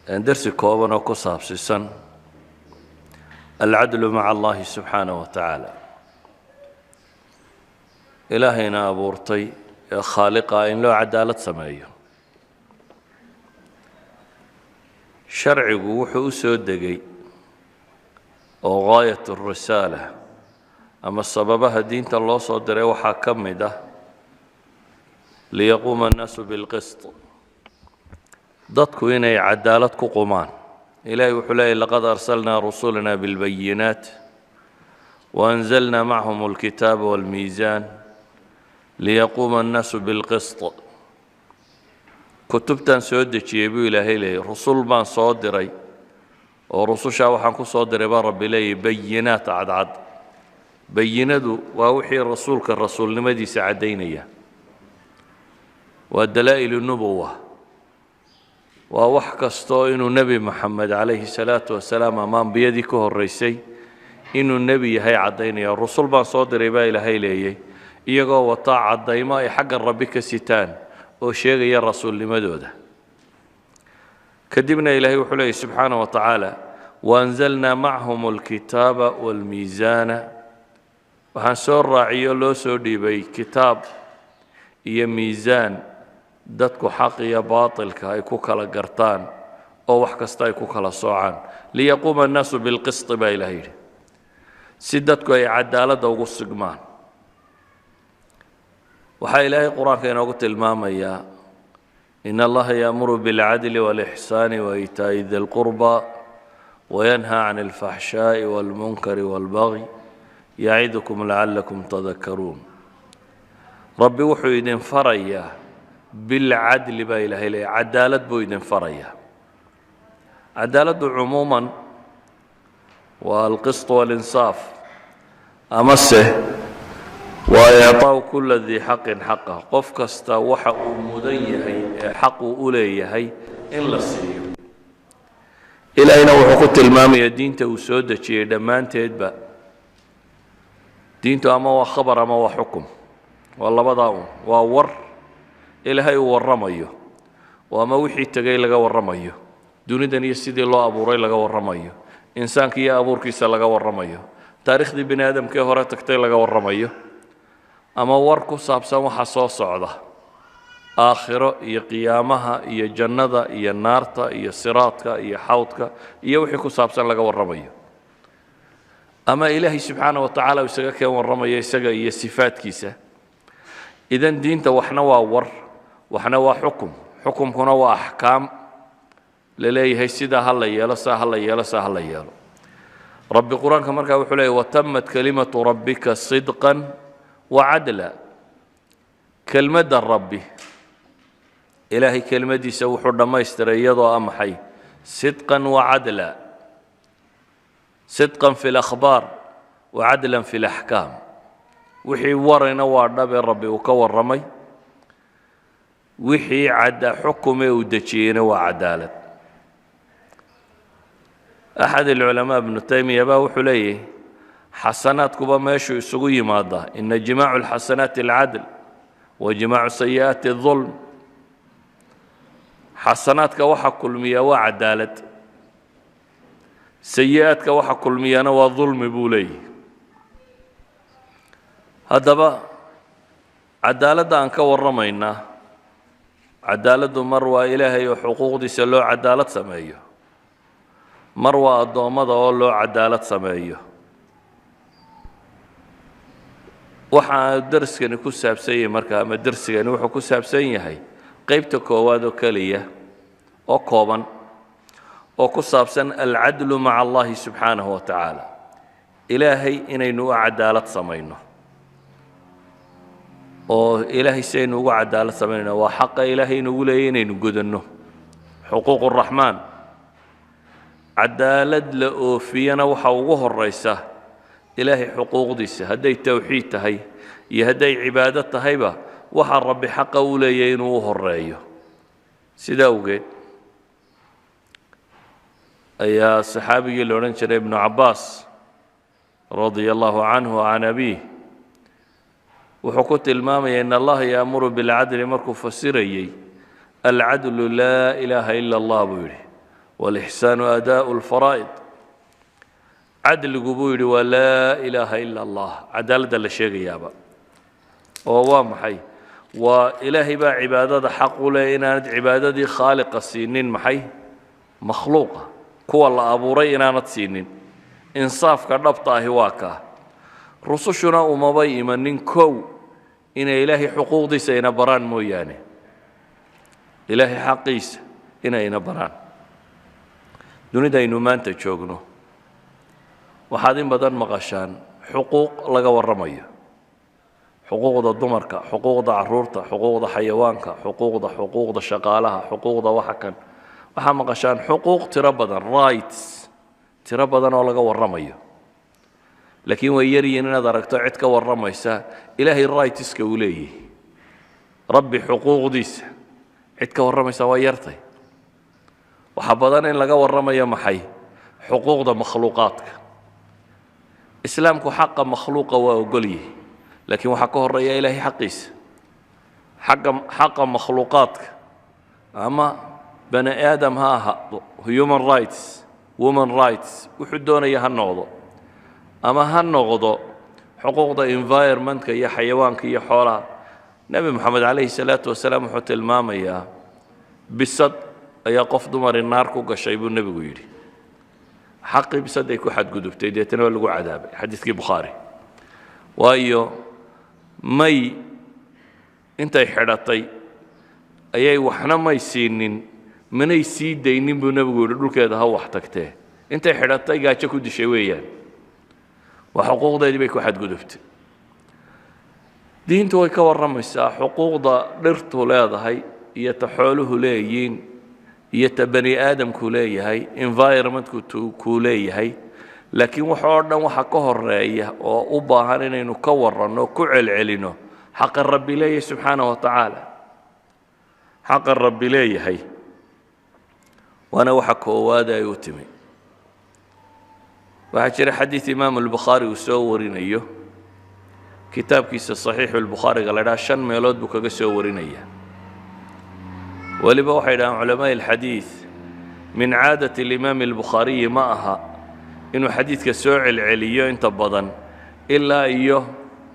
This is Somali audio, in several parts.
درس كوبان وكصاب سيسن العدل مع الله سبحانه وتعالى. إلهنا أبورتي خالقا إن لو عدالة سمايه شرعي وحو سودقي وغاية الرسالة أما السببها دين الله صدره وحاكم ده ليقوم الناس بالقسط ضدكو إني عدالتكو قمان إلهي وحلاي لقد أرسلنا رسولنا بالبينات وأنزلنا معهم الكتاب والميزان ليقوم الناس بالقسط كتبتان سودك يبو إلهي لي رسول بان صادري ورسول شاوحان كو صادري بارب إلهي بينات عد بينادو ووحي الرسول كالرسول لمدي سعدينيه والدلائل النبوة ووحكستو إنو نبي محمد عليه الصلاة والسلام أمام بيدكه الرئيسي إنو النبي هاي عديني الرسول بان صادر إبا هاي ليه إيقو وطاع عديما حق ربك ستان وشيغ يا الرسول لمدودة كدبنا إلهي وحليه سبحانه وتعالى وأنزلنا معهم الكتاب والميزان وحنسور راعي لو سودي بي كتاب إيا ميزان dadku xaq iyo baatilka ay ku kala gartaan oo wax kasta ay ku kala soocaan liyaquuma annaasu bilqist baa ilaahay si dadku ay cadaalada ugu sugmaan waxaa ilaahay quraanka inoogu tilmaamayaa in allaha yaamuru bilcadli walixsaani waitaa'i dil qurba wayanhaa can alfaxshaa'i walmunkari walbagyi yacidukum lacallakum tadakkaruun rabbi wuxuu idin farayaa بالعدل با إلهي لي عدالة بويدن فريا عدالة عموما والقسط والإنصاف أمسه وإعطاء كل ذي حق حقه قف كستا وحق مديه حق أوليه إن لسيه إلهينا وحقوت المامية دينته وسودة شيء دمان تيدبا دينته أما وخبر أما وحكم والله بضاون وور إلهي ورميه وما وحي تجي لجا ورميه دون دنيا سيد الله أبو ري لجا ورميه إنسان كي أبور كيس لجا ورميه تاريخ دي بني آدم كي هرا تكتي لجا ورميه أما وركو سابسا وحصاص عضه آخرة يا قيامها يا جنة يا نارتا يا صراطك يا حوضك يا وحي سابسا لجا ورميه أما إلهي سبحانه وتعالى وسجاك ورميه سجا يا صفات كيسه إذا دينته وحنا ور وحنا وحكم حكمكنا وأحكام للي هي سيدا هلا يلا سا هلا يلا سا هلا يلا رب القرآن كما قال وحلي وتمت كلمة ربك صدقا وعدلا كلمة الرب إلهي كلمة دي سوي حر ما يستريض أم حي صدقا وعدلا صدقا في الأخبار وعدلا في الأحكام وحي ورنا ورنبي ربي وكور رمي وحي عدا حكمه ودجينه وعدالة أحد العلماء ابن تيمية وحليه حسنات كبا ماشو يسوي ماذا إن جماع الحسنات العدل وجماع السيئات الظلم حسنات كوحا كل مية وعدالة سيئات كوحا كل مية وظلم بوليه هذا عدالة أنك ورمينا عدالة مروى إلهي وحقوق دي سلو عدالة سمايه مروى الضوامضة ولو عدالة سمايه وحا درس كان يكون سابسية مركا أما درس كان يكون سابسية هاي قيبت كوادو كلية أو كوبا أو كسابسن العدل مع الله سبحانه وتعالى إلهي إنينو عدالة سمينه oo ilaahay saynu ugu cadaalad sameeyna waa xaq ilaahay inuu leeyahay inaynu gudano xuquuq الرحمن cadaalad la oofiyana waxa ugu horeysa ilaahay xuquuqdiisa haday tawxiid tahay iyo haday cibaado tahayba waxa rabbi xaq u leeyahay inuu horeeyo sida awgeed ayaa saxaabigii la oran jiray ibn Abbas radiyallahu anhu an abihi وحكوت المام إن الله يأمر بالعدل مركو فسري العدل لا إله إلا الله بيري والإحسان أداء الفرائض عدل قبول ولا إله إلا الله عدالة الشيء يابا ووام حي وإلهي با عبادة حق لنا عبادة خالق السنين محي مخلوقة كو الله أبو رينا نتسينين إنصاف كربطة هواكا رسوشنا ومبي من كو إن إلهي حقوق دي سينا بران موياني إلهي حقيس إنا بران دوني داينو ما أنت تشوغنو وحادين بدن مغشان حقوق لغا ورمية حقوق دا دمركا حقوق دا عرورتا حقوق دا حيوانكا حقوق دا شغالها حقوق دا وحكا وحا مغشان حقوق تربدا رايتس تربدا ولغا ورمية لكن ويري إننا دركتو عدك ورميسا إلهي الرايتس كوليه ربي حقوق ديس عدك ورميسا ويرتي وحبضان إن لغا ورمية محي حقوق دا مخلوقاتك إسلامك حق مخلوقة وأقوليه لكن وحقه الرأي إلهي حقيس حق مخلوقاتك أما بني آدم ها human rights women rights وحدون إياها النغضو أما هالنغضو حقوق دا environment يا حيوانك يا حولا نبي محمد عليه الصلاة والسلام حتى الماما يا بسد يا قف دمر النار كوكا شايبو النبي ويري حقي بسد يكون حد قدوبتي ديتنا ولا عذابي حديث بخاري وايو مي انت حرطي ايي وحنا ما يسينين من يسي دينين بو نبي ويري دولكيدا ها وحتكتي انت حرطي غاجا كو دشي ويان وحقوقدي بيكو حد قدوبتي دينتو way ka waramaysaa xuquuqda dhirtu leedahay iyo taxooluhu leeyihiin iyo bani aadamku leeyahay environmentku ku leeyahay laakiin waxa oo dhan waxa ka horeeya oo u baahan inaynu ka warano ku celcelino xaq rabbi leeyahay subhanahu wa ta'ala xaq rabbi leeyahay wana waxa koowaad ay u timi waxa jira xadiis imaam al-bukhari uu soo warinayo كتابكيس الصحيح البخاري قال لها شن ميلود بكا سو ورينيا ولبا واحد علماء الحديث من عادة الإمام البخاري معها إنه حديث كسوع العليا انت بدن إلا إيوه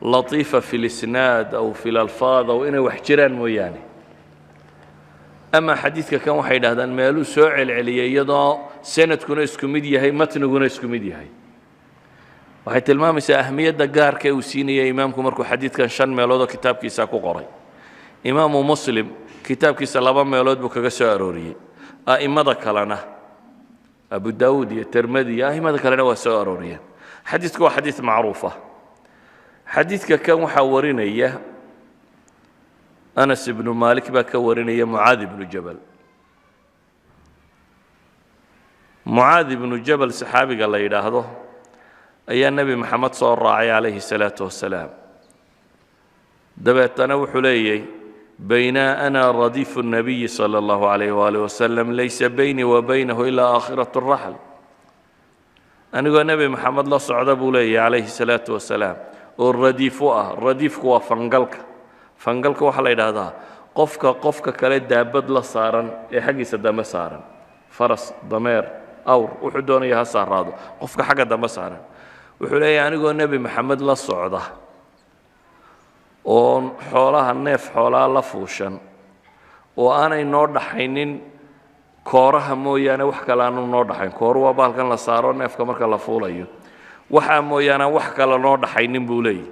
لطيفة في الإسناد أو في الألفاظ أو إنه وحجران موياني أما حديث كان واحد هذا ميلو سوع العليا يضع سنة كون اسكوميديا هي متن كون اسكوميديا هي waxay tilmaamaysaa ahmiyadda gaarka uu siinayay imaamku markuu xadiidkan 5 meelood oo kitaabkiisa ku qoray imaamu muslim kitaabkiisa 2 meelood buu kaga soo arooriyay aimada kalena abu daawud iyo tirmidhi aimada kalena waa soo arooriyeen xadiidku waa xadiid macruuf ah xadiidka kan waxa warinaya anas ibn malik baa ka warinaya muaad ibn jabal muaad ibn jabal saxaabiga la yiraahdo أي النبي محمد صلى الله عليه الصلاة والسلام دبت أنا وحليي بين أنا رديف النبي صلى الله عليه وآله وسلم ليس بيني وبينه إلا آخرة الرحل أنا قال النبي محمد الله صعد بولي عليه الصلاة والسلام الرديف هو فنقلك وحلي هذا قفك كلا دابد لصارا يحقي سدام صارا فرس ضمير أور وحدوني هسار هذا قفك حاجة دام صارا وحلي أنا قال النبي محمد الله صعده وحولها النف حولها لفوشن وأنا النور حينين كورها مويانا وحكى لنا النور حين كوروا بالكن لصاروا نف كمر كلا فوليه وحى مويانا وحكى لنا النور حينين بولي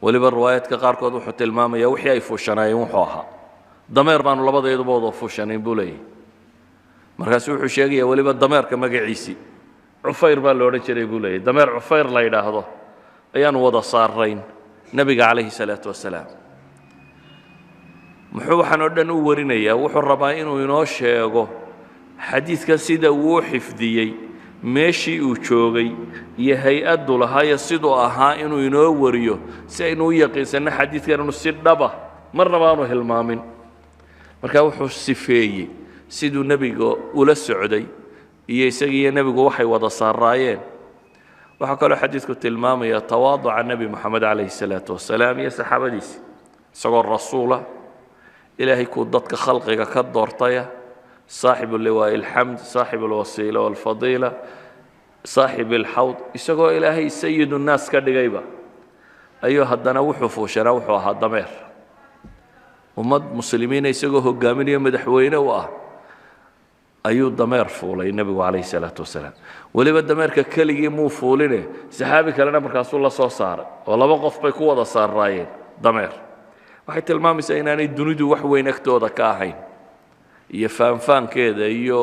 ولي بالروايات كقاركود وحط الماما يا وحي يفوشنا يوحوها ضمير بانو لبض يدبوض فوشنا بولي مركز وحو شيغي ولي بالضمير كما عيسي عفير بان لو رجري بولي ضمير عفير لا يراهدو ايان ودا صارين نبي عليه الصلاه والسلام محو waxaan oo dhan u warinaya wuxuu rabaa inuu inoo sheego xadiiska sida uu xifdiyay meeshii uu joogay iyo hay'adu lahaaya sidoo ahaa inuu inoo wariyo si aynu yaqiinsan xadiiskan inuu si dhaba marnaba aanu hilmaamin marka wuxuu sifeeyay sidoo nabiga ula socday iyo isaga nabigu waxay wada saaraayeen waxa kale xadiisku tilmaamaya tawaaduca nabi maxamed alayhi salaatu wasalaam iyo saxaabadiisa isagoo rasuula ilaahay ku dadka khalqiga ka doortaya صاحب اللواء الحمد صاحب الوسيلة والفضيلة صاحب الحوض isagoo ilaahay sayidu الnaas ka dhigayba ayuu haddana wuxuu fuushanaa wuxuu ahaa dameer ummad muslimiina isagoo hogaaminayo madaxweyne u ah ayuu dameer fuulay nebigu calayhi salaatu wasalaam weliba dameerka keligii muu fuuline saxaabi kalena markaasuu la soo saaray oo laba qof bay ku wada saaraayeen dameer waxay tilmaamaysaa inaanay dunidu wax weyn agtooda ka ahayn iyo faanfaankeeda iyo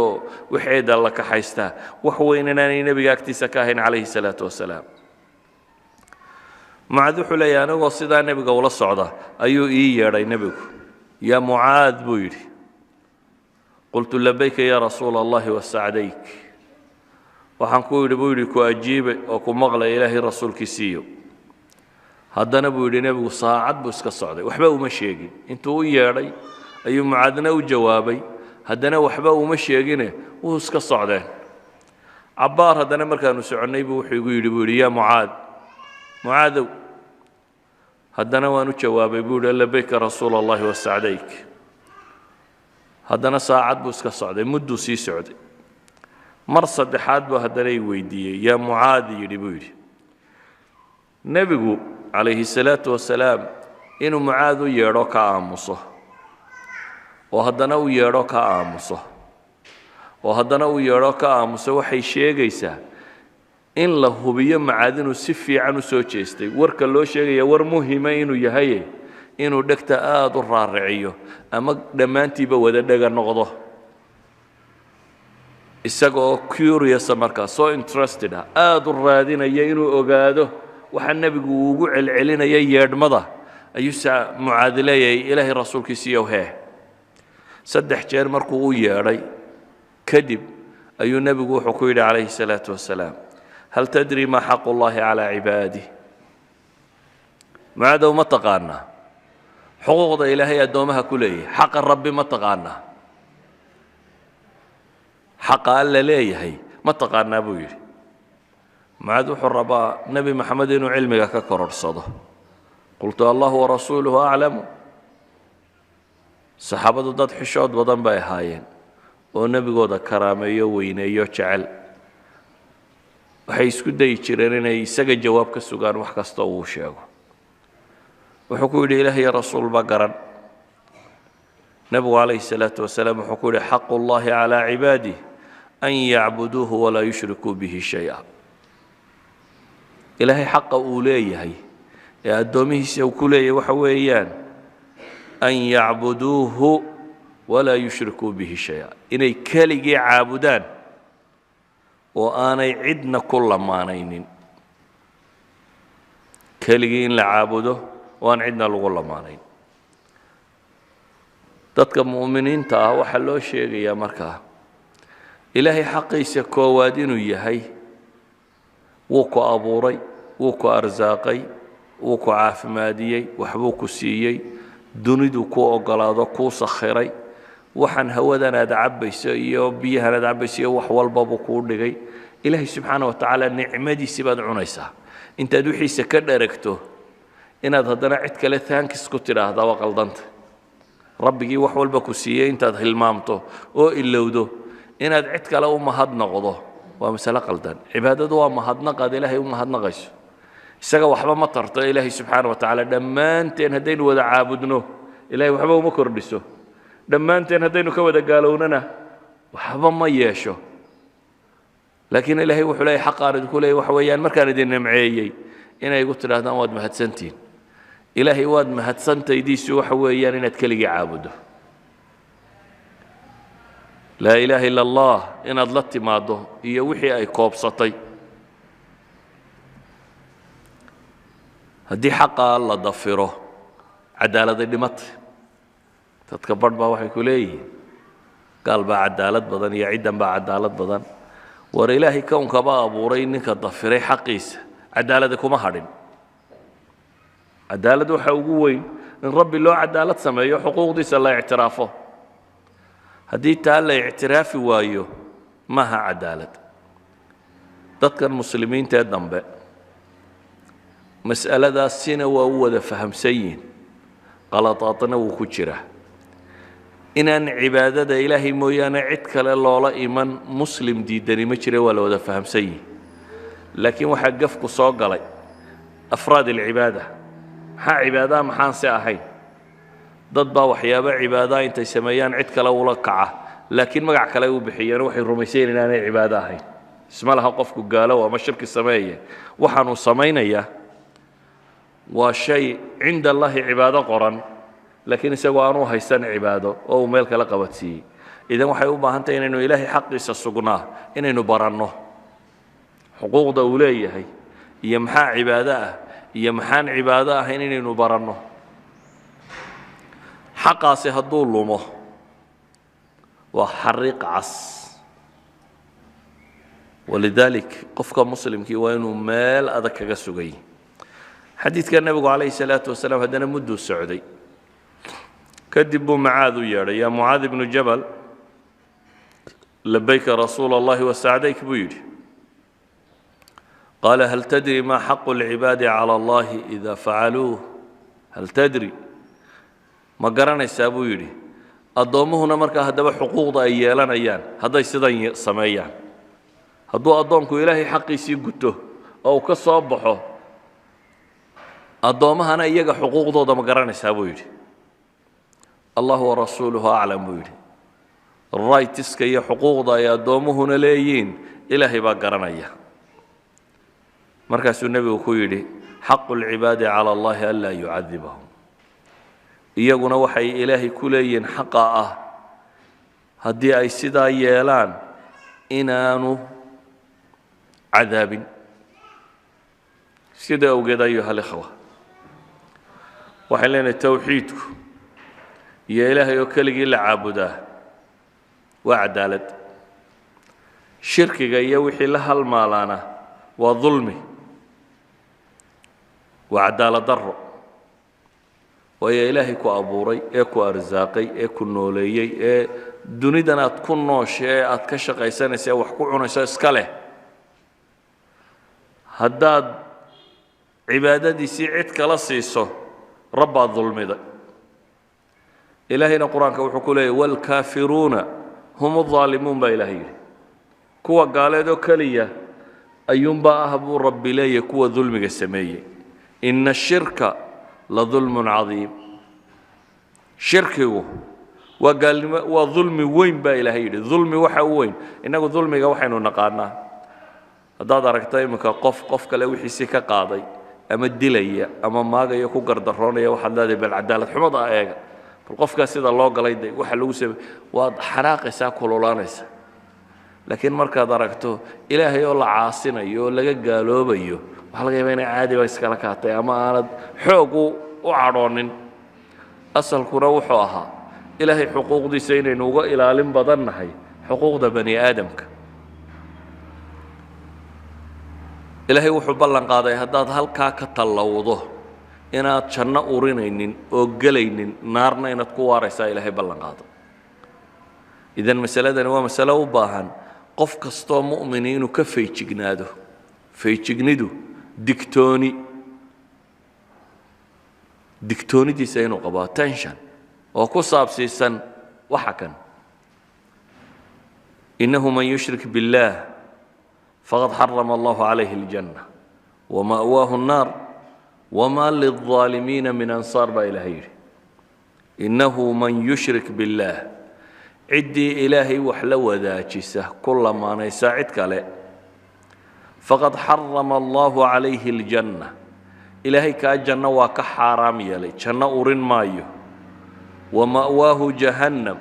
waxeeda la kaxaystaa wax weyn inaanay nebiga agtiisa ka ahayn calayhi salaatu wasalaam mucaad wuxuu leeyahay anigoo sidaa nebiga ula socda ayuu ii yeedhay nebigu yaa mucaad buu yidhi qultu labayka yaa rasuula allahi wasacdayk waxaan ku yidhi buu yidhi ku ajiibay oo ku maqlay ilaahay rasuulkiisiiyo haddana buu yidhi nebigu saacad buu iska socday waxba uma sheegin intuu u yeedhay ayuu mucaadna u jawaabay haddana waxba uma sheegine wuu iska socdeen cabbaar haddana markaanu soconnay buu wuxuu igu yidhi buu yidhi yaa mucaadow haddana waan u jawaabay buu yidhi labayka rasuula allahi wasacdayk haddana saacad buu iska socday mudduu sii socday mar saddexaad buu haddana i weydiiyey yaa mucaad yidhi buu yidhi nebigu calayhi salaatu wasalaam inuu mucaad u yeedho ka aamuso oo haddana u yeedho ka aamuso oo haddana u yeedho ka aamuso waxay sheegaysaa in la hubiyo mucaad inuu si fiican u soo jeestay warka loo sheegaya war muhima inuu yahay inuu dhegta aad u raariciyo ama dhammaantiiba wada dhega noqdo isagoo curious markaa soo interested ah aad u raadinaya inuu ogaado waxa nebigu ugu celcelinaya yeedhmada ayuu mucaad leeyahay ilaahay rasuulkiisiiyow hee saddex jeer markuu u yeedhay kadib ayuu nebigu wuxuu ku yidhi calayhi salaatu wasalaam hal tadri maa xaqu llahi calaa cibaadih mucaadow ma taqaanaa xuquuqda ilaahay addoomaha ku leeyahay xaqa rabbi ma taqaanaa xaqa alla leeyahay ma taqaanaa buu yidhi mucaad wuxuu rabaa nebi maxamed inuu cilmiga ka kororhsado qultu allahu warasuuluhu aclamu saxaabadu dad xishood badan bay ahaayeen oo nebigooda karaameeyo weyneeyo jecel waxay isku dayi jireen inay isaga jawaab ka sugaan wax kasta uu sheego wuxuu ku yidhi ilaah iyo rasuul ba garan nebigu calayhi salaatu wasalaam wuxuu ku yidhi xaqu llahi calaa cibaadih an yacbuduuhu walaa yushrikuu bihi shay-a ilaahay xaqa uu leeyahay ee addoomihiisa uu ku leeyahay waxa weeyaan an yacbuduuhu walaa yushrikuu bihi shay-a inay keligii caabudaan oo aanay cidna ku lamaanaynin keligii in la caabudo oo aan cidna lagu lamaanayn dadka mu'miniinta ah waxaa loo sheegayaa markaa ilaahay xaqiisa koowaad inuu yahay wuu ku abuuray wuu ku arsaaqay wuu ku caafimaadiyey waxbuu ku siiyey dunidu ku ogolaado kuu sakhiray waxaan hawadan aad cabbayso iyo biyahan aad cabbayso iyo wax walbabuu kuu dhigay ilaahay subxaana wa tacaala nicmadiisii baad cunaysaa intaad wixiisa ka dharagto inaad haddana cid kale thankis ku tidhaahdaa waa qaldanta rabbigii wax walba ku siiyey intaad hilmaamto oo ilowdo inaad cid kale u mahadnaqdo waa masale qaldan cibaadadu waa mahadnaqaad ilaahay u mahadnaqayso isaga waxba ma tarto ilaahay subxaana wa tacaala dhammaanteen haddaynu wada caabudno ilaahay waxba uma kordhiso dhammaanteen haddaynu ka wada gaalownana waxba ma yeesho laakiin ilaahay wuxuu leeyahay xaqaan idinku leeyahay waxa weeyaan markaan idin nimceeyey inay igu tidhaahdaan waad mahadsantihin ilaahay waad mahadsantaydiisu waxa weeyaan inaad keligii caabuddo laa ilaaha ila allah inaad la timaaddo iyo wixii ay koobsatay haddii xaqaa la dafiro caddaaladay dhimatay dadka badh baa waxay ku leeyihiin gaal baa cadaalad badan iyo ciddan baa cadaalad badan war ilaahay kownkaba abuuray ninka dafiray xaqiisa cadaalada kuma hadhin cadaalad waxa ugu weyn in rabbi loo cadaalad sameeyo xuquuqdiisa la ictiraafo haddii taa la ictiraafi waayo maaha cadaalad dadkan muslimiinta ee dambe mas'aladaasina waa u wada fahamsan yihiin qaladaadna wuu ku jiraa inaan cibaadada ilaahay mooyaane cid kale loola iman muslim diidani ma jira waa la wada fahamsan yihi laakiin waxaa gafku soo galay afraad alcibaada maxaa cibaadaha maxaan se ahayn dad baa waxyaabo cibaadaha intay sameeyaan cid kale ula kaca laakiin magac kale u bixiyeen waxay rumayseen inaanay cibaado ahayn isma laha qofku gaalo ama shirki sameeye waxaanu samaynayaa waa shay cinda allahi cibaado qoran laakiin isagoo aanu haysan cibaado oo uu meel kala qabadsiiyey idan waxay u baahan tahay inaynu ilaahay xaqiisa sugnaa inaynu baranno xuquuqda uu leeyahay iyo maxaa cibaado ah iyo maxaan cibaado ahayn inaynu baranno xaqaasi hadduu lumo waa xariiq cas walidalik qofka muslimkii waa inuu meel adag kaga sugay xadiidka nebigu calayhi salaatu wasalaam haddana mudduu socday kadib buu macaad u yeedhay yaa mucaad ibnu jabal labayka rasuula allahi wasacdayk buu yidhi qaala hal tadri ma xaqu alcibaadi cala allahi ida facaluuh hal tadri ma garanaysaa buu yidhi addoommuhuna markaa haddaba xuquuqda ay yeelanayaan hadday sidan sameeyaan hadduu addoonku ilaahay xaqiisii guto oo uu ka soo baxo addoommahana iyaga xuquuqdooda ma garanaysaa buu yidhi allah warasuuluhu aclam buu yidhi raytiska iyo xuquuqda ay addoommuhuna leeyihiin ilaahay baa garanaya markaasuu nebigu ku yidhi xaqu lcibaadi cala allahi an laa yucadibahum iyaguna waxay ilaahay ku leeyihiin xaqa ah haddii ay sidaa yeelaan inaanu cadaabin sida awgeed ayuha alikhwa waxaan leenahay towxiidku iyo ilaahay oo keligii la caabudaa waa cadaalad shirkiga iyo wixii la halmaalaana waa dulmi waa cadaalad darro waayo ilaahay ku abuuray ee ku arsaaqay ee ku nooleeyey ee dunidan aad ku nooshe ee aad ka shaqaysanaysa ee wax ku cunayso iska leh haddaad cibaadadiisii cid kala siiso rabbaad dulmiday ilaahayna qur-aanka wuxuu ku leeyahy waalkaafiruuna hum aldaalimuun baa ilaahay yidhi kuwa gaaleedoo keliya ayuunbaa ah buu rabbi leeyahy kuwa dulmiga sameeyey ina ashirka la dulmun cadiim shirkigu waa gaalnimo waa dulmi weyn baa ilaahay yidhi dulmi waxa u weyn innagu dulmiga waxaynu naqaanaa haddaad aragto iminka qof kale wixiisii ka qaaday ama dilaya ama maagaya ku gardaroonaya waxaad leedahay bal cadaalad xumada eega bal qofkaas sida loo galay de waxa lagu sameey waad xanaaqaysaa kululaanaysaa laakiin markaad aragto ilaahay oo la caasinayo oo laga gaaloobayo waxa laga yaabaa inay caadi ba iskala kaatay ama aanad xoog u cadhoonin asalkuna wuxuu ahaa ilaahay xuquuqdiisa inaynu uga ilaalin badan nahay xuquuqda bani aadamka ilaahay wuxuu ballan qaaday haddaad halkaa ka tallowdo inaad janno urinaynin oo gelaynin naarna inaad ku waaraysaa ilaahay ballan qaado idan masaladani waa masalo u baahan qof kastoo mu'mini inuu ka feejignaado feejignidu digtoonidiisa inuu qabo attention oo ku saabsiisan waxa kan innahu man yushrik biاllah faqad xarama allahu calayhi اljanna wama'waahu الnaar wma lilظaalimiina min ansaar baa ilaahay yidhi innahu man yushrik biاllah ciddii ilaahay wax la wadaajisa ku lamaanaysa cid kale faqad xarama allahu calayhi اljanna ilaahay kaa janno waa ka xaaraam yeelay janno urin maayo wama'waahu jahannam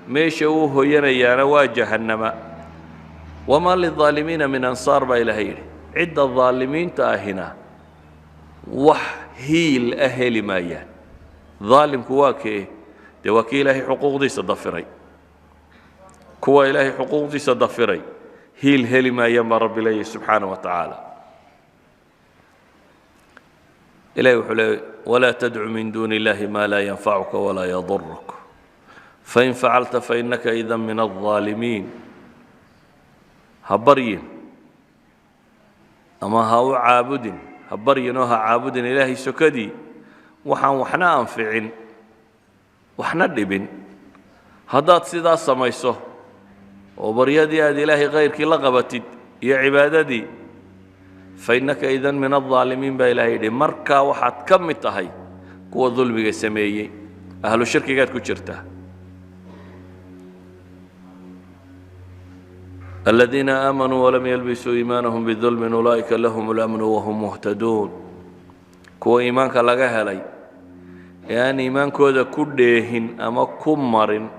meesha uu hoyanayaana waa jahannama wamaa lilظaalimiina min ansaar baa ilaahay yidhi cidda ظaalimiinta ahina wax hiil ah heli maayaan ظaalimku waa kee dee waa kii ilaahay xuquuqdiisa dafiray kuwa ilaahay xuquuqdiisa dafiray hiil heli maayaan baa rabbi leeyahy subxaanaه wa tacaala ilahay wuxuu leeyay walaa tadcu min duuni اllahi ma laa yanfacuka walaa yaduruk fain facalta fainaka ida min الظaalimiin ha baryin ama ha u caabudin ha baryinoo ha caabudin ilaahay sokadii waxaan waxna anficin waxna dhibin haddaad sidaas samayso oo baryadii aad ilaahay kayrkii la qabatid iyo cibaadadii fainaka idan min aldaalimiin baa ilahay yidhi markaa waxaad ka mid tahay kuwa dulmiga sameeyey ahlu shirkigaad ku jirtaa الذين آمنوا ولم يلبسوا إيمانهم بظلم أولئك لهم الأمن وهم مهتدون كو إيمانك لغا هلي يعني إيمانكو ذا كدهن أما كمر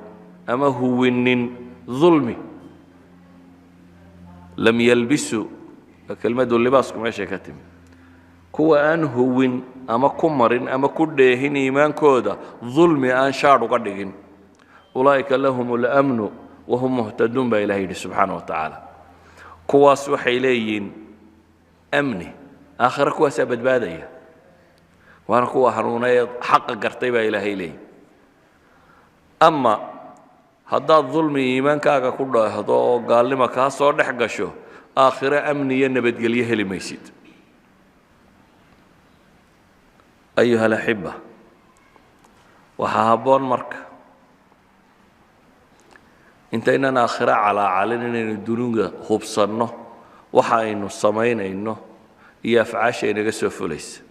أما هوين ظلمي لم يلبسوا كلمة اللباسكم ايش كاتم كو أن هوين أما كمر أما كدهن إيمانكو ذا ظلمي أن شارو قدهن أولئك لهم الأمن وهم مهتدون بإلهي سبحانه وتعالى كواس وحيلين أمني آخر كواس أبد بادية وأنا كوا هروني حق قرطيبة إلهي لي أما هذا الظلم إيمان كاكا كله هذا قال لي ما كاسور نحقشه آخر أمني النبت قليه لميسيد أيها الأحبة وحابون مرك intaynan aakhira calaacalan inaynu dunuga hubsanno waxa aynu samaynayno iyo afcaasha inaga soo fulaysa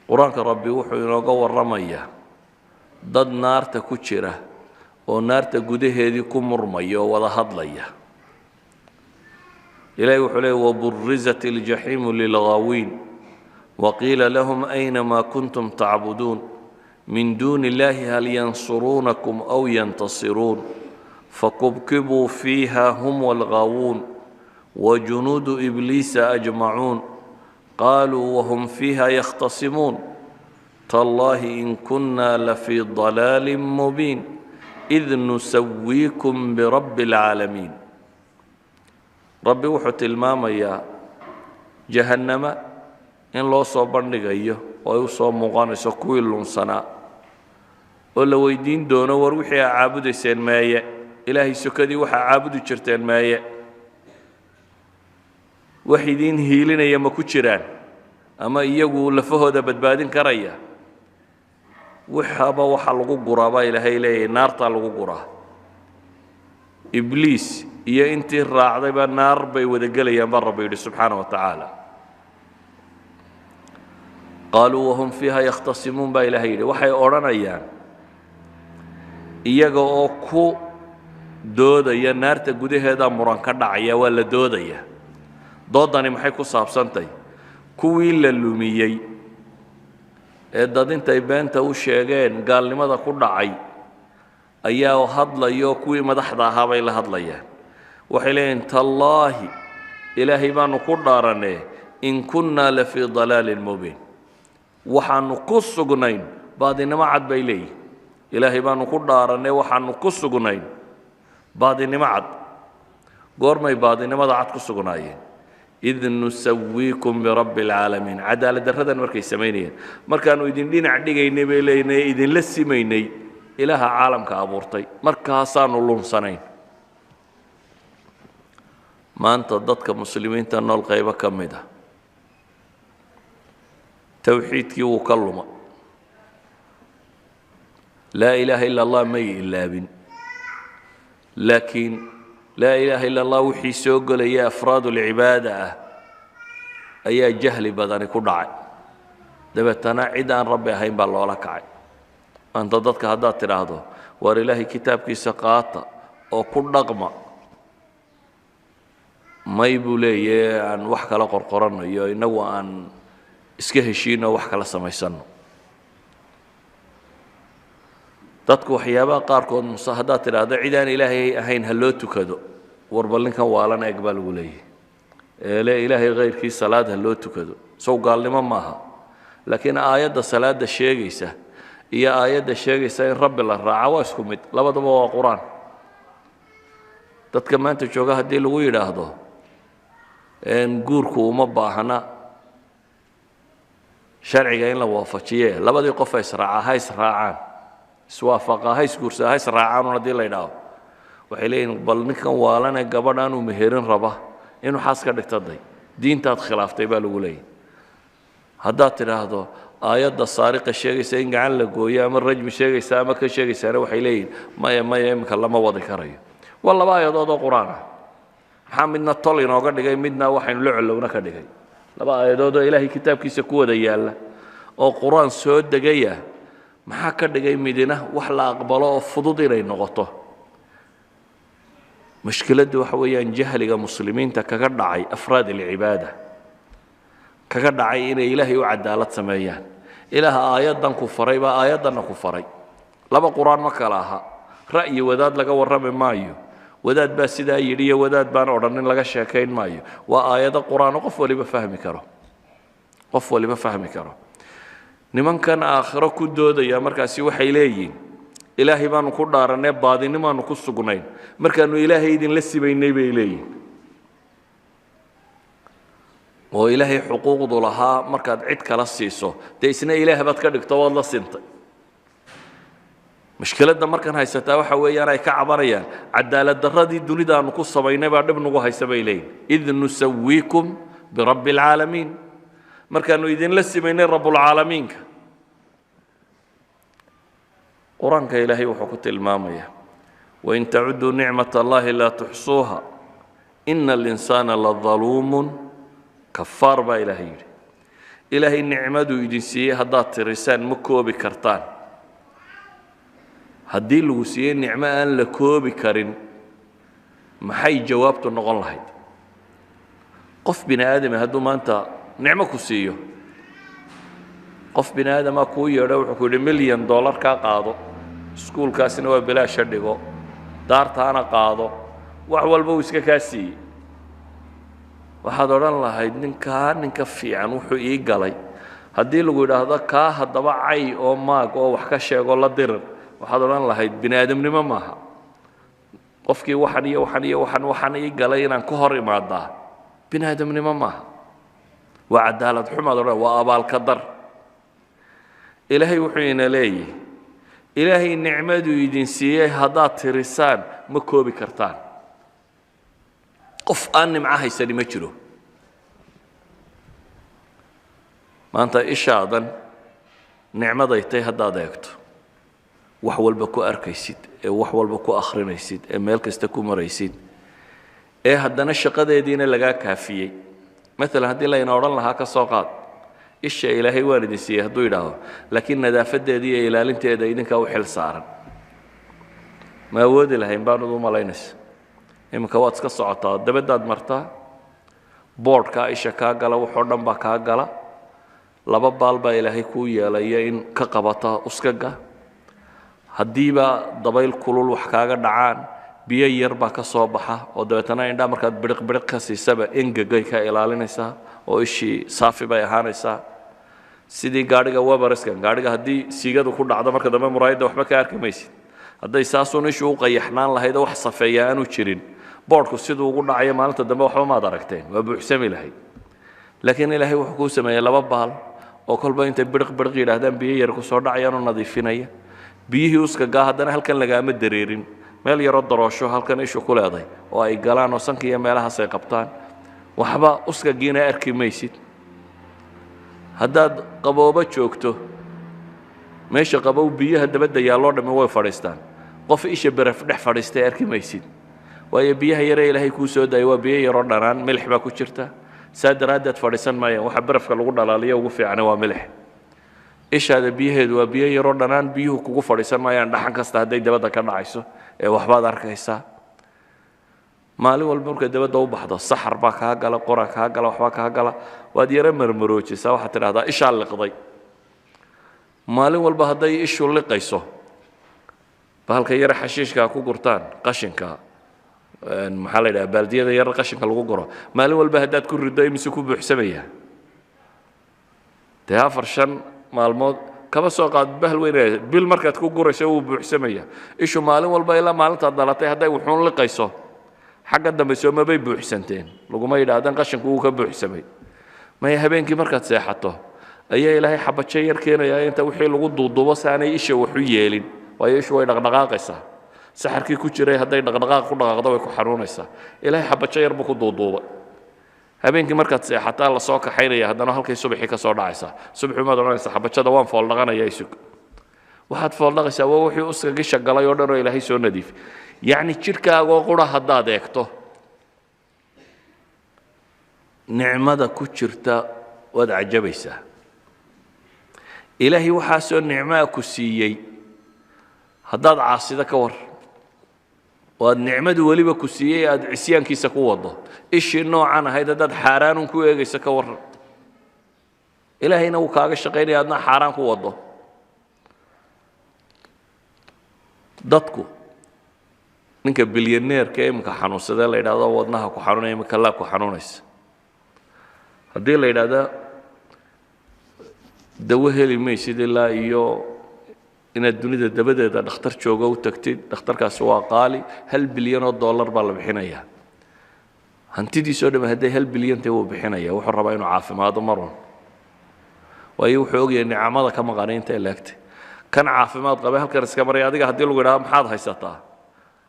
qur-aanka rabbi wuxuu inooga warramayaa dad naarta ku jira oo naarta gudaheedii ku murmaya oo wada hadlaya ilaahay wuxuu leeyahy waburizat iljaxiimu lilghaawiin waqiila lahum ayna maa kuntum tacbuduun min duuni illaahi hal yansuruunakum aw yantasiruun فكبكبوا فيها هم والغاوون وجنود إبليس أجمعون قالوا وهم فيها يختصمون تالله إن كنا لفي ضلال مبين إذ نسويكم برب العالمين ربي وحت الماما يا جهنم إن لو صبر نغيه ويوصو مغانس كويل سنة ولا ويدين دون وروحي عابد سين مايا إلهي سكدي وحا عابد جرتين مايا وحيدين هيلين يما كجران أما إيقو لفهودا بدبادين كريا وحابا وحا لغو قرابا إلهي إلهي نارتا لغو قرا إبليس إيا انتي الراعي با نار بي ودقلي ينبر ربي سبحانه وتعالى قالوا وهم فيها يختصمون با إلهي وحي أورانا إيان إيقو كو doodaya naarta gudaheeda muran ka dhacaya waa la doodaya doodani maxay ku saabsantay kuwii la lumiyay ee dadintay beenta u sheegeen gaalnimada ku dhacay ayaa hadlayo kuwii madaxda ahaa bay la hadlayaan waxay leeyihiin tallaahi ilaahay baanu ku dhaaranee in kunnaa la fii dalaalin mubiin waxaanu ku sugnayn baadinimo cad bay leeyihin ilaahay baanu ku dhaaranee waxaanu ku sugnayn baadinimo cad goormay baadinimada cad ku sugnaayeen id nusawiikum birabbi alcaalamiin cadaalad darradan markay samaynayeen markaanu idin dhinac dhigaynay bay leeynay idinla simaynay ilaaha caalamka abuurtay markaasaanu lunsanayn maanta dadka muslimiinta nool qaybo ka mid ah tawxiidkii wuu ka luma laa ilaaha ila allah may ilaabin لكن لا إله إلا الله وحي سوغل يا أفراد العبادة أي جهل بدني كدعي دبتنا عدان ربي هين بالله لك عي أنت ضدك هذا تراهدو ور إلهي كتابك سقاطة أو كل نغمة ما يبولي عن وحكى لقرقرن يا إنه عن إسكهشين وحكى لسميسنه dadku waxyaabaha qaarkood musahadaad tiraahdo cidaan ilaahay ahayn ha loo tukado warballinkan waalan eeg baa lagu leeyahay ee ilaahay kayrkii salaad ha loo tukado sow gaalnimo maaha laakiin aayadda salaada sheegaysa iyo aayadda sheegaysa in rabbi la raaco waa isku mid labadaba waa quraan dadka maanta jooga haddii lagu yidhaahdo guurku uma baahna sharciga in la waafajiye labadii qof ay israacaan iswaafaqa hays guursa hays raacaan hadii la yiraahdo waxay leeyihiin bal ninkan waalana gabadhan uu meherin raba inuu xaas ka dhigtaday diintaad khilaaftay baa lagu leeyahay haddaad tiraahdo aayadda saariqa sheegaysa in gacan la gooyo ama rajmi sheegaysa ama ka sheegaysaana waxay leeyihin maya imika lama wadi karayo waa laba aayadood oo qur-aan ah maxaa midna tol inooga dhigay midna waxaynu la colowna ka dhigay laba aayadood oo ilaahay kitaabkiisa ku wada yaalla oo qur-aan soo degaya maxaa ka dhigay midina wax la aqbalo oo fudud inay noqoto mushkiladdu waxa weeyaan jahliga muslimiinta kaga dhacay afraad alcibaada kaga dhacay inay ilaahay u cadaalad sameeyaan ilaaha aayaddan ku faray baa aayaddanna ku faray laba qur-aan ma kala aha ra'yi wadaad laga warrami maayo wadaad baa sidaa yidhi iyo wadaad baan odhanin laga sheekayn maayo waa aayado qur-aano qof waliba fahmi karo nimankan aakhiro ku doodaya markaasi waxay leeyihiin ilaahay baanu ku dhaaranay baadinimaanu ku sugnayn markaanu ilaahay idinla sibaynay bay leeyihiin oo ilaahay xuquuqdu lahaa markaad cid kala siiso dee isna ilaah baad ka dhigto waad la sintay mushkiladda markan haysataa waxa weeyaan ay ka cabanayaan cadaalad darradii dunida aanu ku samaynay baa dhib nagu haysa bay leeyihin id nusawiikum birabbi alcaalamiin markaanu idinla simaynay rabbulcaalamiinka qur-aanka ilaahay wuxuu ku tilmaamaya wain tacuduu nicmat allahi laa tuxsuuha ina alinsaana ladaluumun kafaar baa ilaahay yidhi ilaahay nicmaduu idin siiyey haddaad tirisaan ma koobi kartaan haddii lagu siiyey nicmo aan la koobi karin maxay jawaabtu noqon lahayd qof bini aadame hadduu maanta nicmo ku siiyo qof bini aadamaa kuu yeedho wuxuu ku yidhi $1,000,000 kaa qaado iskuulkaasina waa bilaasha dhigo daartaana qaado wax walba uu iska kaa siiyey waxaad odhan lahayd ninka fiican wuxuu ii galay haddii lagu yidhaahdo kaa haddaba cay oo maag oo wax ka sheego la dirir waxaad odhan lahayd bini aadamnimo maaha qofkii waxaan ii galay inaan ka hor imaadaa bini aadamnimo maaha waa cadaalad xumaad odhan waa abaalka dar ilaahay wuxuu ina leeyahay ilaahay nicmaduu idin siiyey haddaad tirisaan ma koobi kartaan qof aan nimco haysani ma jiro maanta ishaadan nicmaday tay haddaad eegto wax walba ku arkaysid ee wax walba ku akhrinaysid ee meel kasta ku maraysid ee haddana shaqadeediina lagaa kaafiyey maalan haddii layna odhan lahaa ka soo qaad isha ilaahay waan idin siiyey hadduu yidhaahdo laakiin nadaafadeeda iyo ilaalinteeda idinkaa u xil saaran ma awoodi lahayn baanad u malaynaysa iminka waad iska socotaa dabadaad martaa boodhkaa isha kaa gala waxoo dhan baa kaa gala laba baal baa ilaahay kuu yeelaya in ka qabata uskaga haddiiba dabayl kulul wax kaaga dhacaan biyo yar baa ka soo baxa oo dabeetana indhaa markaad biriq ka siisaba engegay ka ilaalinaysaa oo ishii saafi bay ahaanaysaa sidii gaadhiga webariskan gaadhiga haddii siigadu ku dhacdo marka dambe muraayadda waxba ka arki maysid hadday saasuun ishu u qayaxnaan lahayd oo wax safeeya aanu jirin boodhku siduu ugu dhacayo maalinta dambe waxba maad aragteen waa buuxsami lahayd laakiin ilaahay wuxuu kuu sameeyey laba baal oo kolba intay biriq yidhaahdaan biyo yar ku soo dhacayaanoo nadiifinaya biyihii uskagaa haddana halkan lagaama dareerin meel yaroo daroosho halkan ishu ku leeday oo ay galaan oo sanka iyo meelahaas ay qabtaan waxba uskagiina arki maysid haddaad qaboobo joogto meesha qabow biyaha dabadda yaalloo dhammi way fadhiistaan qof isha baraf dhex fadhiistay arki maysid waayo biyaha yaree ilaahay kuu soo daayay waa biyo yaroo dhanaan milix baa ku jirta saa daraaddeed fadhiisan maayaan waxa barafka lagu dhalaaliyo ugu fiicane waa milix ishaada biyaheedu waa biyo yaroo dhanaan biyuhu kugu fadhiisan maayaan dhaxan kasta hadday dabadda ka dhacayso ee waxbaad arkaysaa maalin walba markay dabadda u baxdo saxar baa kaa gala qora kaa gala waxbaa kaa gala waad yaro marmaroojisaa waxaad tidhahdaa ishaa liqday maalin walba hadday ishu liqayso bahalka yare xashiishkaa ku gurtaan qashinka maxaa la yidhaha baaldiyada yar qashinka lagu guro maalin walba haddaad ku riddo imise ku buuxsamaya dee 4-5 maalmood kaba soo qaad bahal weyn bil markaad ku gurayso wuu buuxsamaya ishu maalin walba ilaa maalintaad dhalatay hadday wuxuun liqayso xagga dambe sooma bay buuxsanteen laguma yidhaahdaan qashinku wuu ka buuxsamay maya habeenkii markaad seexato ayaa ilaahay xabajo yar keenayaa inta wixii lagu duuduubo saanay isha waxu yeelin waayo ishu way dhaqdhaqaaqaysaa saxarkii ku jiray hadday dhaqdhaqaaq ku dhaqaaqdo way ku xanuunaysaa ilaahay xabajo yar buu ku duuduubay habeenkii markaad seexataa la soo kaxaynaya haddana halkay subaxii ka soo dhacaysaa subaxii maad odhanaysaa xabajada waan fooldhaqanayaa isug waxaad fooldhaqaysaa waa wixii uska gisha galay oo dhan oo ilaahay soo nadiifay yacni jidhkaagoo qura haddaad eegto nicmada ku jirta waad cajabaysaa ilaahay waxaasoo nicmaa ku siiyey haddaad caasida ka war waad nicmadu weliba ku siiyey aad cisyaankiisa ku wado ishii noocan ahayd haddaad xaaraanun ku eegayso ka warran ilaahayna wuu kaaga shaqaynaya adna xaaraan ku wado dadku ninka bilyaneerka imika xanuunsadee la yidhahdo wadnaha ku xanuunaya imika laa ku xanuunaysa haddii la yidhahda dawo heli maysid ilaa iyo inaad dunida dabadeeda dhakhtar jooga u tagtid dhakhtarkaasi waa qaali $1 bilyan baa la bixinayaa hantidiisoo dhamma hadday $1 bilyan tahay wuu bixinaya wuxuu rabaa inuu caafimaado marun waayo wuxuu ogyahay nicamada ka maqanay intay laagtay kan caafimaad qabay halkan iska maraya adiga haddii lagu yidhahdo maxaad haysataa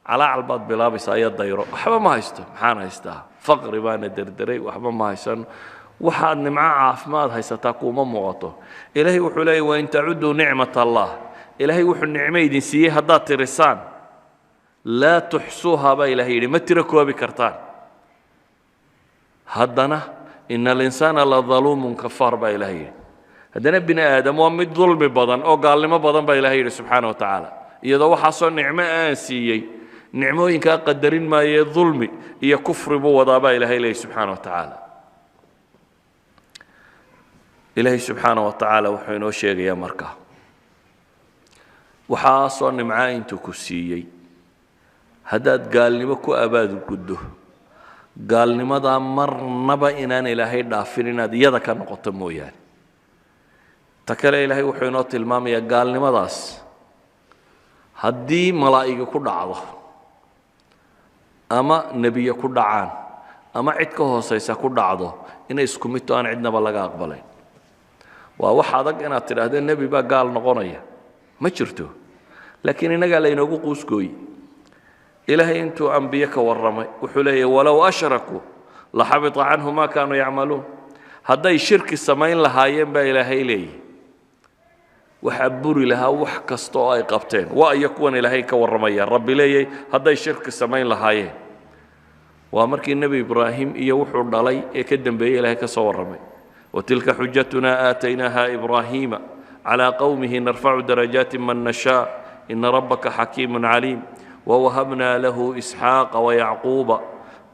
calaacal baad bilaabaysaa iyo dayro waxba ma haysto maxaan haystaa faqri baana derderay waxba ma haysan waxaad nimco caafimaad haysataa kuuma muuqato ilaahay wuxuu leeyahy wain tacuduu nicmat allah ilaahay wuxuu nicmo idin siiyey haddaad tirisaan laa tuxsuuha baa ilahay yidhi ma tiro koobi kartaan haddana ina alinsaana la daluumun kafaar baa ilahay yidhi haddana bini aadam waa mid dulmi badan oo gaalnimo badan baa ilahay yidhi subxaana wa tacaala iyadoo waxaasoo nicmo aan siiyey nicmooyinkaa qadarin maayee dulmi iyo kufri buu wadaa baa ilahay leeyahy subxaana wa tacaala ilaahay subxaana wa tacaala wuxuu inoo sheegayaa markaa waxaasoo nimcaa intuu ku siiyey haddaad gaalnimo ku abaadguddo gaalnimadaa marnaba inaan ilaahay dhaafin inaad iyada ka noqoto mooyaane ta kale ilaahay wuxuu inoo tilmaamayaa gaalnimadaas haddii malaa'igi ku dhacdo ama nebiye ku dhacaan ama cid ka hoosaysa ku dhacdo inay isku midto aan cidnaba laga aqbalayn waa wax adag inaad tidhaahdee nebi baa gaal noqonaya ma jirto laakiin innagaa laynoogu quusgooye ilaahay intuu ambiye ka warramay wuxuu leeyahy walow ashrakuu laxabita canhu maa kaanuu yacmaluun hadday shirki samayn lahaayeen baa ilaahay leeyahy waxaa buri lahaa wax kasta oo ay qabteen waa iyo kuwan ilaahay ka warramaya rabbi leeyahy hadday shirki samayn lahaayeen waa markii nebi ibraahim iyo wuxuu dhalay ee ka dembeeyey ilaahay ka soo warramay وتلك حجتنا آتيناها إبراهيم على قومه نرفع درجات من نشاء إن ربك حكيم عليم ووهبنا له إسحاق ويعقوب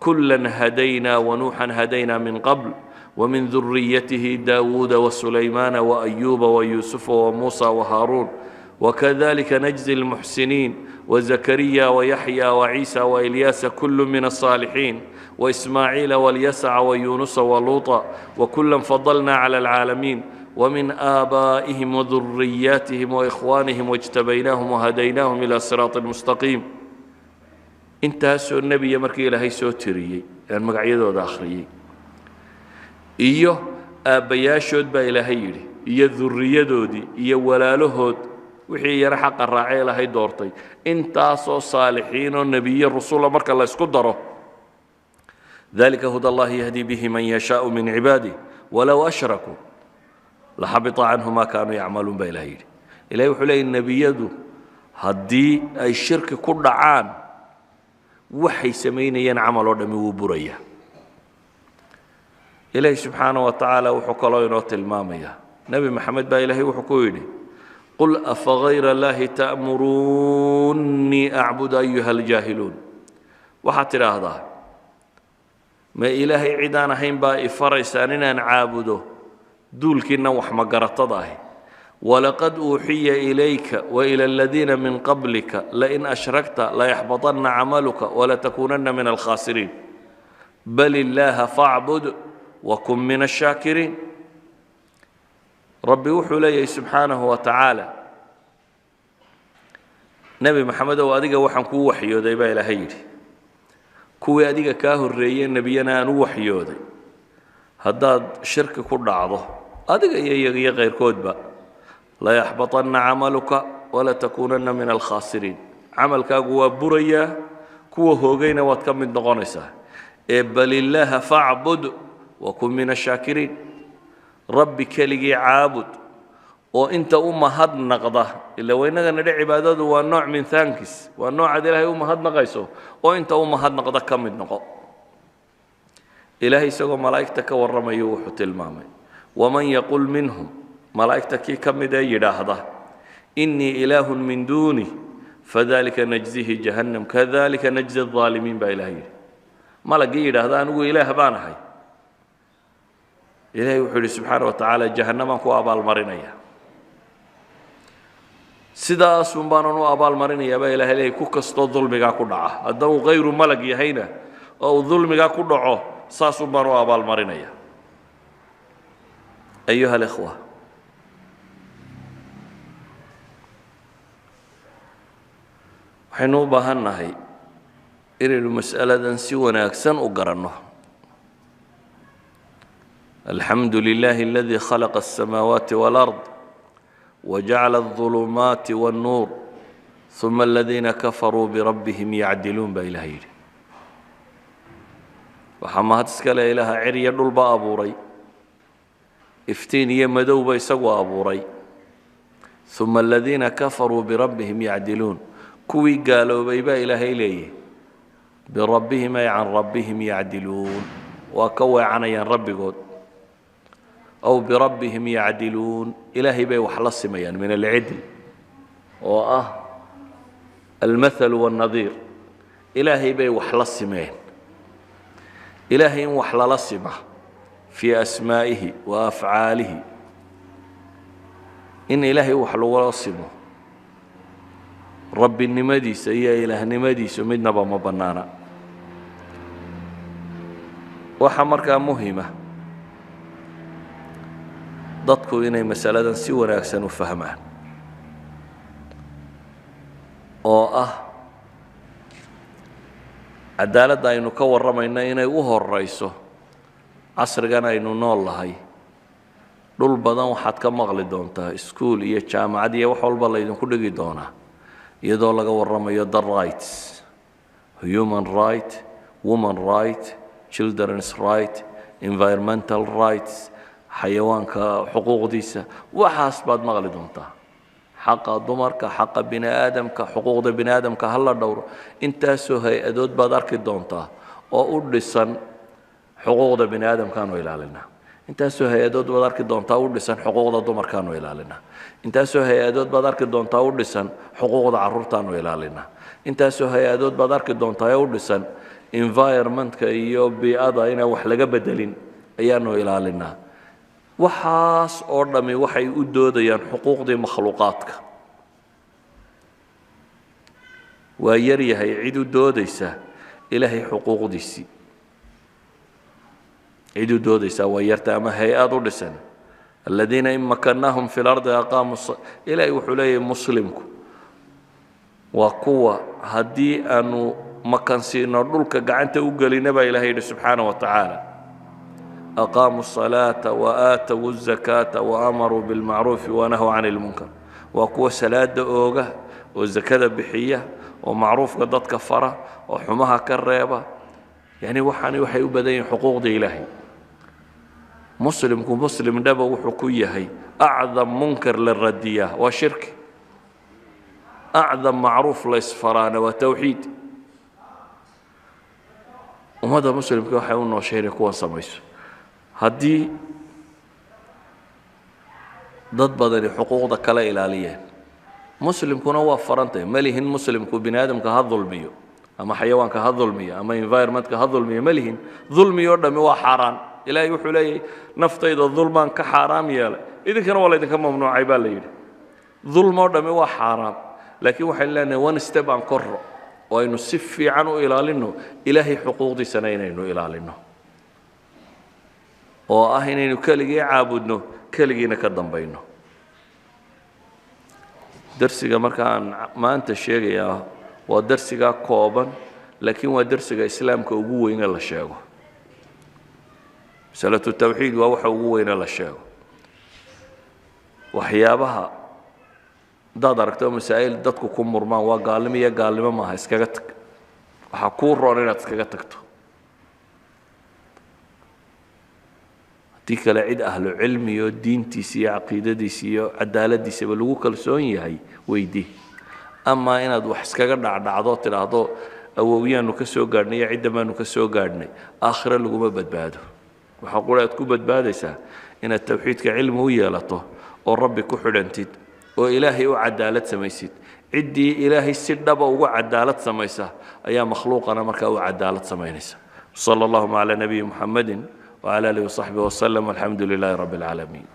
كلا هدينا ونوحا هدينا من قبل ومن ذريته داود وسليمان وأيوب ويوسف وموسى وهارون وكذلك نجزي المحسنين وزكريا ويحيى وعيسى وإلياس كل من الصالحين وإسماعيل واليسع ويونس ولوطا وكلا فضلنا على العالمين ومن آبائهم وذرياتهم وإخوانهم واجتبيناهم وهديناهم إلى صراط المستقيم intaasoo nebiya markii ilaahay soo tiriyey aan magacyadooda akhriyey iyo aabbayaashood baa ilaahay yidhi iyo durriyadoodii iyo walaalahood wixii yara xaqa raacee ilaahay doortay intaasoo saalixiinoo nebiye rusula marka la ysku daro dalika huda allahi yahdi bihi man yashaau min cibaadih walow ashrakuu laxabita canhu maa kaanuu yacmaluun baa ilahay yidhi ilahay wuxuu leeyay nebiyadu haddii ay shirki ku dhacaan waxay samaynayeen camal oo dhammi wuu burayaa ilaahay subxaana wa tacaala wuxuu kaloo inoo tilmaamayaa nebi maxamed baa ilaahay wuxuu ku yidhi qul afagayra allaahi ta'muruunnii acbud ayuha aljaahiluun waxaad tidhaahdaa ma ilaahay cid aan ahayn baa ifaraysaan inaan caabudo duulkiinna wax magaratada ahi ولقد أوحي إليك وإلى الذين من قبلك لئن أشركت ليحبطن عملك ولتكونن من الخاسرين بل الله فاعبد وكن من الشاكرين ربي وحو لي سبحانه وتعالى نبي محمد وأديك وحن كو وحيو دي با إلهي كو أديك كاهو الرئيين نبينا أنو وحيو دي هداد شرك كل عضو أديك يا غير كود با لا يحبطن عملك ولا تكونن من الخاسرين عملك هو بريا كو هوغينا واتكم من نغنسا بل الله فاعبد وكن من الشاكرين ربي كلجي عابد وانت هد نقضه الا ويننا ندعي عبادته والنوع من ثانكس والنوع هذا هي هد نقيسه وانت هد نقضه كم نقو إلهي سوى ملائكتك ورمى يوحو تلمامي ومن يقول منهم ملائكتك كم داير هذا إني إله من دوني فذلك نجزيه جهنم كذلك نجزي الظالمين بإلهي ملائكة هذا أنه إله بانهي إلهي وحده سبحانه وتعالى جهنم كو أبال مرينيا سدا سنبانو أبال مرينيا بإلهي إلهي كو كستو ظلمك كو دعا أدو غير ملك يهينا أو ظلمك كو دعا ساسو بانو أبال مرينيا أيها الإخوة حنو بهنهي إلى المسألة سوى أكسن أقرنه الحمد لله الذي خلق السماوات والأرض وجعل الظلمات والنور ثم الذين كفروا بربهم يعدلون بإلهي وحمات سكال إله عريا البا أبوري افتين يمدو بيسوا أبوري ثم الذين كفروا بربهم يعدلون كوي قالوا بيبا إلهي ليه بربهم أي عن ربهم يعدلون وكوي عنيا ربي قد أو بربهم يعدلون إلهي بي وحلص ميان من العدل المثل والنظير إلهي بي وحلص ميان إلهي وحلص في أسمائه وأفعاله إن إلهي وحلص رب النمديس يا إله نمديس مدنا بما بنانا وحمركا مهمة dadku inay masaladan si wanaagsan u fahmaan oo cadaaladda aynu ka warramayna inay u horeyso casrigan aynu nool lahay dhul badan waxaad ka maqli doontaa iskuul iyo jaamacad iyo wax walba laydinku dhigi doonaa iyadoo laga warramayo the rights human right woman right children's right environmental rights حيوانك حقوق ديسة وحاس بعد مغلي دونتا حق دمرك حق بني آدمك حقوق بني آدمك هلا دور انت سوهي أدود بدرك دونتا وأودسن حقوق بني آدم كانوا إلى انت سوهي أدود بدرك دونتا أودسن حقوق دمر كانوا إلى انت سوهي أدود بدرك دونتا أودسن حقوق عرورتانو إلى انت سوهي أدود بدرك دونتا أودسن environment كيو بيئة هنا وحلقة بدلين أيانو إلى waxaas oo dhami waxay u doodayaan xuquuqdii makhluuqaadka waa yar yahay cid u doodaysa ilaahay xuquuqdiisii cid u doodaysa waa yarta ama hay-ad u dhisan aladiina in makannahum fi lardi aqaamu ilaahay wuxuu leeyahay muslimku waa kuwa haddii aanu makansiino dhulka gacanta u gelina baa ilaahay yidhi subxaana wa tacaala أقاموا الصلاة وآتوا الزكاة وأمروا بالمعروف ونهوا عن المنكر وقوة صلاة أوجه والزكاة بحية ومعروف قد كفرة وحماها كالريبة يعني وحي بدين حقوق دي إلهي مسلم كمسلم دابا وحكوية هي أعظم منكر للردية وشرك أعظم معروف لإسفران وتوحيد وماذا مسلم كوحيون وشيرك وصميسو haddii dad badani xuquuqda kala ilaaliyeen muslimkuna waa farantay malihin muslimku bini aadamka ha dulmiyo ama xayawaanka ha dulmiyo ama environmentka ha dulmiyo malihin dulmiyo dhami waa xaaraan ilaahay wuxuu leeyahay naftayda dulmaan ka xaaraam yeelay idinkana waa laydinka mamnuucay baa la yidhi dulmoo dhami waa xaaraam laakiin waxay leenahay one step aan korro oo aynu si fiican u ilaalinno ilaahay xuquuqdiisana inaynu ilaalinno oo inaynu keligii caabudno keligiina ka dambayno darsiga markaan maanta sheegayaa waa darsiga kooban laakiin waa darsiga islaamka ugu weyn la sheego salatu tawxiid waa waxa ugu weyn la sheego waxyaabaha dad aragto masaa'il dadku ku murmaan waa gaalnimo iyo gaalnimo maaha iskaga tag waxa ku roon inaad iskaga tagto tii kale cid ahlu cilmi iyo diintiisa iyo caqiidadiisa iyo cadaaladiisaba lagu kalsoon yahay weydii ama inaad wax iskaga dhacdhacdo tidhaahdo awowyaanu ka soo gaadhnay iyo cidda baanu ka soo gaadhnay aakhira laguma badbaado waxaa qura aad ku badbaadaysaa inaad tawxiidka cilmi u yeelato oo rabbi ku xidhantid oo ilaahay u cadaalad samaysid ciddii ilaahay si dhaba ugu cadaalad samaysa ayaa makhluuqana markaa u cadaalad samaynaysa صلى الله على نبي محمد وعلى آله وصحبه وسلم والحمد لله رب العالمين